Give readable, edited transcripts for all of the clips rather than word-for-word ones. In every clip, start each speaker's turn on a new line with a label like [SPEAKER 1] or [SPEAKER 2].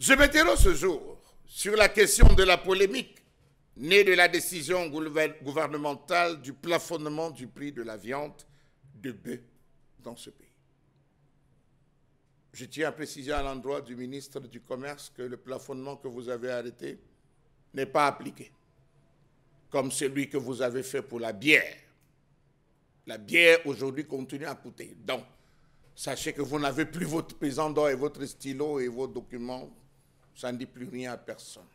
[SPEAKER 1] Je m'interroge ce jour sur la question de la polémique née de la décision gouvernementale du plafonnement du prix de la viande de bœuf dans ce pays. Je tiens à préciser à l'endroit du ministre du Commerce que le plafonnement que vous avez arrêté n'est pas appliqué, comme celui que vous avez fait pour la bière. La bière aujourd'hui continue à coûter. Donc, sachez que vous n'avez plus votre pesant d'or et votre stylo et vos documents. Ça ne dit plus rien à personne.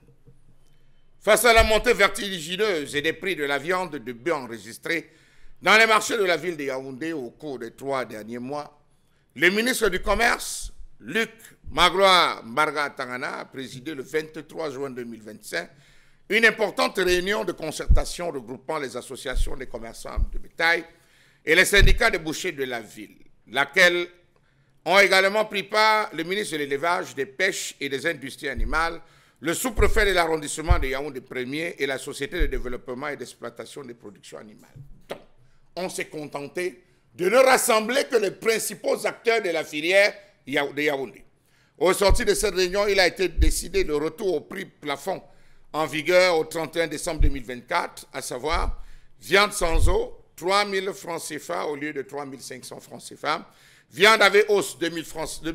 [SPEAKER 1] Face à la montée vertigineuse et des prix de la viande de bœuf enregistrés dans les marchés de la ville de Yaoundé au cours des 3 derniers mois, le ministre du Commerce, Luc Magloire Mbarga Tangana, a présidé le 23 juin 2025 une importante réunion de concertation regroupant les associations des commerçants de bétail et les syndicats de bouchers de la ville, laquelle ont également pris part le ministre de l'Élevage, des Pêches et des Industries animales, le sous-préfet de l'arrondissement de Yaoundé 1er et la Société de développement et d'exploitation des productions animales. Donc, on s'est contenté de ne rassembler que les principaux acteurs de la filière de Yaoundé. Au sortir de cette réunion, il a été décidé le retour au prix plafond en vigueur au 31 décembre 2024, à savoir viande sans eau, 3 000 francs CFA au lieu de 3 500 francs CFA, viande avec hausse 2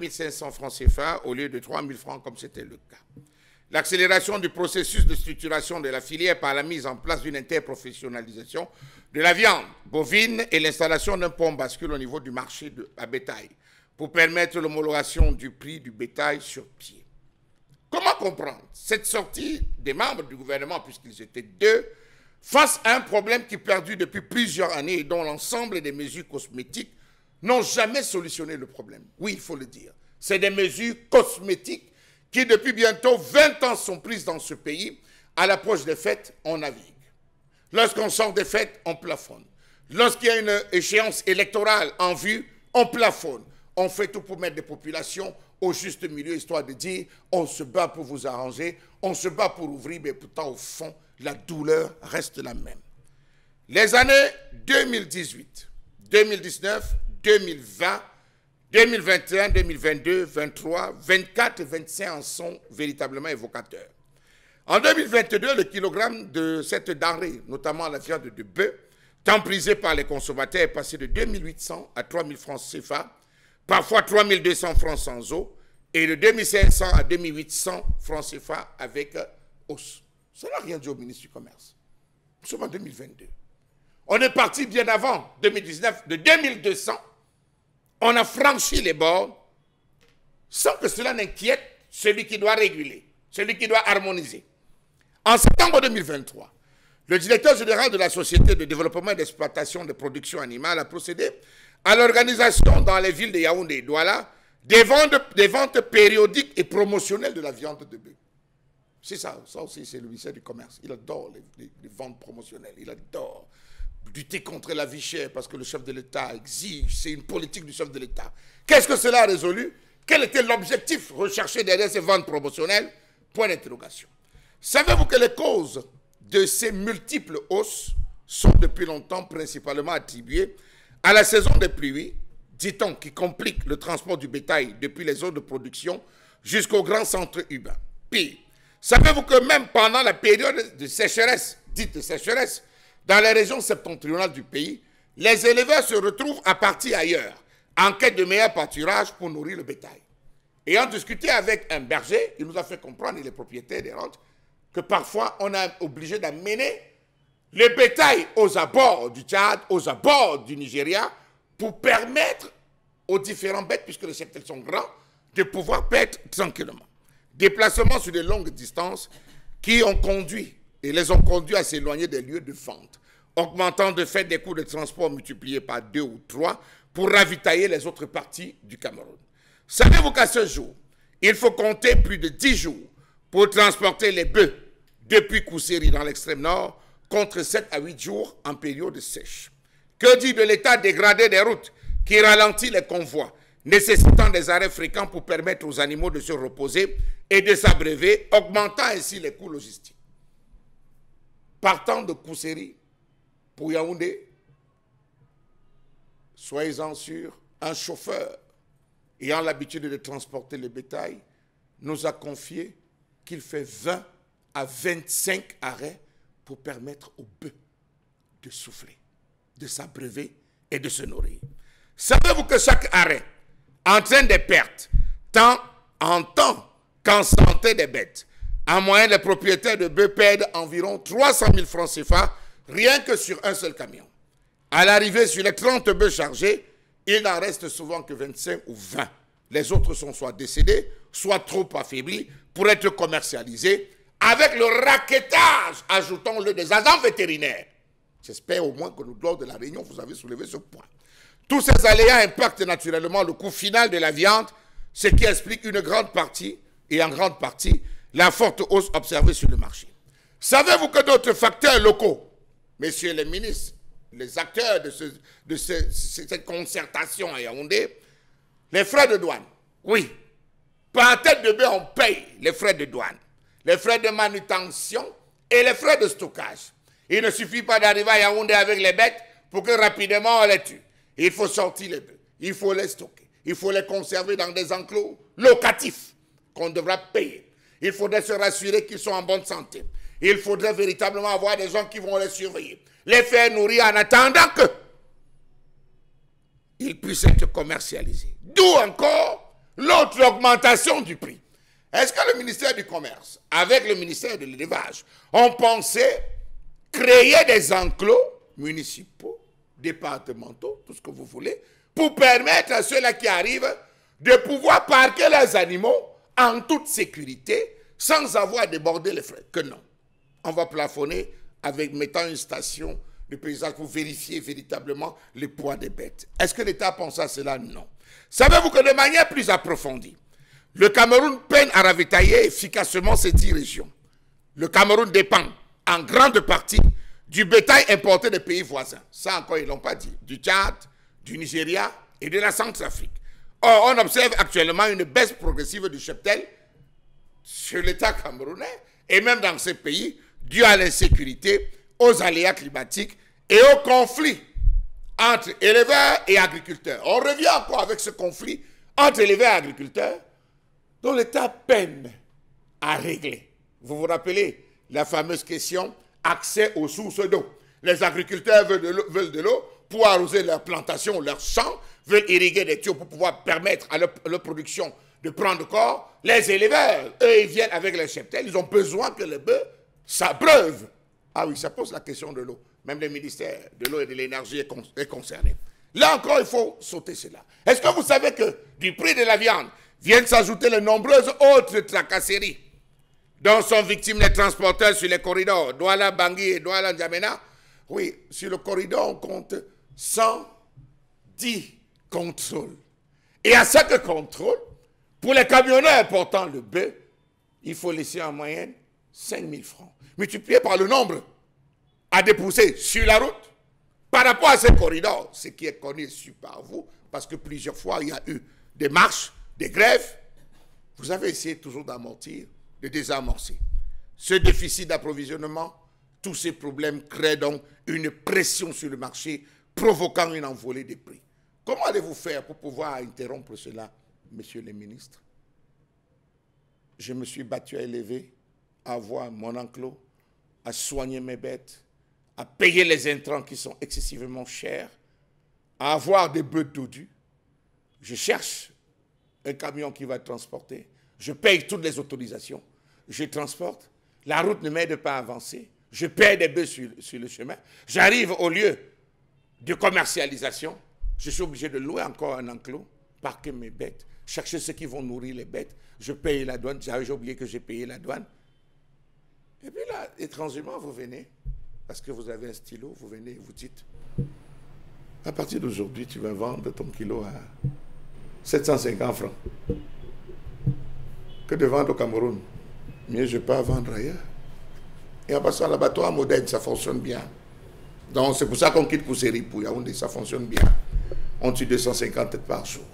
[SPEAKER 1] 500 francs CFA au lieu de 3 000 francs comme c'était le cas. L'accélération du processus de structuration de la filière par la mise en place d'une interprofessionnalisation de la viande bovine et l'installation d'un pont bascule au niveau du marché à bétail pour permettre l'homologation du prix du bétail sur pied. Comment comprendre cette sortie des membres du gouvernement, puisqu'ils étaient deux, face à un problème qui perdure depuis plusieurs années et dont l'ensemble des mesures cosmétiques n'ont jamais solutionné le problème? Oui, il faut le dire. C'est des mesures cosmétiques qui, depuis bientôt 20 ans, sont prises dans ce pays. À l'approche des fêtes, on navigue. Lorsqu'on sort des fêtes, on plafonne. Lorsqu'il y a une échéance électorale en vue, on plafonne. On fait tout pour mettre des populations au juste milieu, histoire de dire on se bat pour vous arranger, on se bat pour ouvrir, mais pourtant, au fond, la douleur reste la même. Les années 2018, 2019, 2020, 2021, 2022, 2023, 2024 et 2025 en sont véritablement évocateurs. En 2022, le kilogramme de cette denrée, notamment la viande de bœuf, tant prisée par les consommateurs, est passé de 2 800 à 3 000 francs CFA, parfois 3 200 francs sans eau, et de 2 500 à 2 800 francs CFA avec hausse. Ça n'a rien dit au ministre du Commerce. Nous sommes en 2022. On est parti bien avant 2019, de 2200. On a franchi les bords sans que cela n'inquiète celui qui doit réguler, celui qui doit harmoniser. En septembre 2023, le directeur général de la Société de développement et d'exploitation de production animale a procédé à l'organisation dans les villes de Yaoundé et Douala des ventes périodiques et promotionnelles de la viande de bœuf. C'est ça aussi, c'est le ministère du Commerce. Il adore les ventes promotionnelles, il adore lutter contre la vie chère parce que le chef de l'État exige, c'est une politique du chef de l'État. Qu'est-ce que cela a résolu? Quel était l'objectif recherché derrière ces ventes promotionnelles? Point d'interrogation. Savez-vous que les causes de ces multiples hausses sont depuis longtemps principalement attribuées à la saison des pluies, dit-on, qui complique le transport du bétail depuis les zones de production jusqu'aux grands centres urbains? Pire, savez-vous que même pendant la période de sécheresse, dite de sécheresse, dans les régions septentrionales du pays, les éleveurs se retrouvent à partir ailleurs, en quête de meilleur pâturage pour nourrir le bétail. Ayant discuté avec un berger, il nous a fait comprendre, il est propriétaire des ranches, que parfois on est obligé d'amener le bétail aux abords du Tchad, aux abords du Nigeria, pour permettre aux différents bêtes, puisque les cheptels sont grands, de pouvoir paître tranquillement. Déplacements sur de longues distances qui ont conduit et les ont conduits à s'éloigner des lieux de vente, augmentant de fait des coûts de transport multipliés par 2 ou 3 pour ravitailler les autres parties du Cameroun. Savez-vous qu'à ce jour, il faut compter plus de 10 jours pour transporter les bœufs depuis Kousséri dans l'extrême nord, contre 7 à 8 jours en période sèche? Que dire de l'état dégradé des routes qui ralentit les convois, nécessitant des arrêts fréquents pour permettre aux animaux de se reposer et de s'abreuver, augmentant ainsi les coûts logistiques? Partant de Kousséri pour Yaoundé, soyez-en sûrs, un chauffeur ayant l'habitude de transporter le bétail nous a confié qu'il fait 20 à 25 arrêts pour permettre aux bœufs de souffler, de s'abreuver et de se nourrir. Savez-vous que chaque arrêt entraîne des pertes, tant en temps qu'en santé des bêtes? En moyenne, les propriétaires de bœufs perdent environ 300 000 francs CFA rien que sur un seul camion. À l'arrivée, sur les 30 bœufs chargés, il n'en reste souvent que 25 ou 20. Les autres sont soit décédés, soit trop affaiblis pour être commercialisés, avec le raquettage, ajoutons-le, des agents vétérinaires. J'espère au moins que lors de la réunion, vous avez soulevé ce point. Tous ces aléas impactent naturellement le coût final de la viande, ce qui explique une grande partie, et en grande partie, la forte hausse observée sur le marché. Savez-vous que d'autres facteurs locaux, messieurs les ministres, les acteurs de cette concertation à Yaoundé, les frais de douane, oui, par tête de bœuf, on paye les frais de douane, les frais de manutention et les frais de stockage. Il ne suffit pas d'arriver à Yaoundé avec les bêtes pour que rapidement on les tue. Il faut sortir les bœufs, il faut les stocker, il faut les conserver dans des enclos locatifs qu'on devra payer. Il faudrait se rassurer qu'ils sont en bonne santé. Il faudrait véritablement avoir des gens qui vont les surveiller, les faire nourrir en attendant qu'ils puissent être commercialisés. D'où encore l'autre augmentation du prix. Est-ce que le ministère du Commerce, avec le ministère de l'Élevage, ont pensé créer des enclos municipaux, départementaux, tout ce que vous voulez, pour permettre à ceux-là qui arrivent de pouvoir parquer leurs animaux en toute sécurité, sans avoir débordé les frais? Que non. On va plafonner avec mettant une station de paysage pour vérifier véritablement le poids des bêtes. Est-ce que l'État pense à cela? Non. Savez-vous que de manière plus approfondie, le Cameroun peine à ravitailler efficacement ces 10 régions. Le Cameroun dépend en grande partie du bétail importé des pays voisins. Ça encore, ils ne l'ont pas dit. Du Tchad, du Nigeria et de la Centrafrique. Or, on observe actuellement une baisse progressive du cheptel sur l'État camerounais et même dans ces pays, dû à l'insécurité, aux aléas climatiques et aux conflits entre éleveurs et agriculteurs. On revient encore avec ce conflit entre éleveurs et agriculteurs dont l'État peine à régler. Vous vous rappelez la fameuse question accès aux sources d'eau. Les agriculteurs veulent de l'eau pour arroser leurs plantations, leurs champs, veulent irriguer des tuyaux pour pouvoir permettre à leur production de prendre corps. Les éleveurs, eux, ils viennent avec les cheptels, ils ont besoin que les bœufs s'abreuvent. Ah oui, ça pose la question de l'eau. Même le ministère de l'eau et de l'énergie est concerné. Là encore, il faut sauter cela. Est-ce que vous savez que du prix de la viande viennent s'ajouter les nombreuses autres tracasseries dont sont victimes les transporteurs sur les corridors, Douala, Bangui et Douala, N'Djamena? Oui, sur le corridor, on compte 110 contrôles. Et à chaque contrôle, pour les camionneurs portant le bœuf, il faut laisser en moyenne 5 000 francs. Multiplié par le nombre à dépousser sur la route, par rapport à ces corridors, ce qui est connu su par vous, parce que plusieurs fois, il y a eu des marches, des grèves. Vous avez essayé toujours d'amortir, de désamorcer. Ce déficit d'approvisionnement, tous ces problèmes créent donc une pression sur le marché, provoquant une envolée des prix. Comment allez-vous faire pour pouvoir interrompre cela, messieurs les ministres? Je me suis battu à élever, à avoir mon enclos, à soigner mes bêtes, à payer les intrants qui sont excessivement chers, à avoir des bœufs dodus. Je cherche un camion qui va transporter. Je paye toutes les autorisations. Je transporte. La route ne m'aide pas à avancer. Je paye des bœufs sur le chemin. J'arrive au lieu de commercialisation. Je suis obligé de louer encore un enclos, parquer mes bêtes, chercher ceux qui vont nourrir les bêtes. Je paye la douane. J'ai oublié que j'ai payé la douane. Et puis là, étrangement, vous venez, parce que vous avez un stylo, vous venez et vous dites, à partir d'aujourd'hui, tu vas vendre ton kilo à 750 francs. Que de vendre au Cameroun. Mieux je peux vendre ailleurs. Et en passant à l'abattoir moderne, ça fonctionne bien. Donc c'est pour ça qu'on quitte Kousséri pour Yaoundé, ça fonctionne bien. On tue 250 têtes par jour.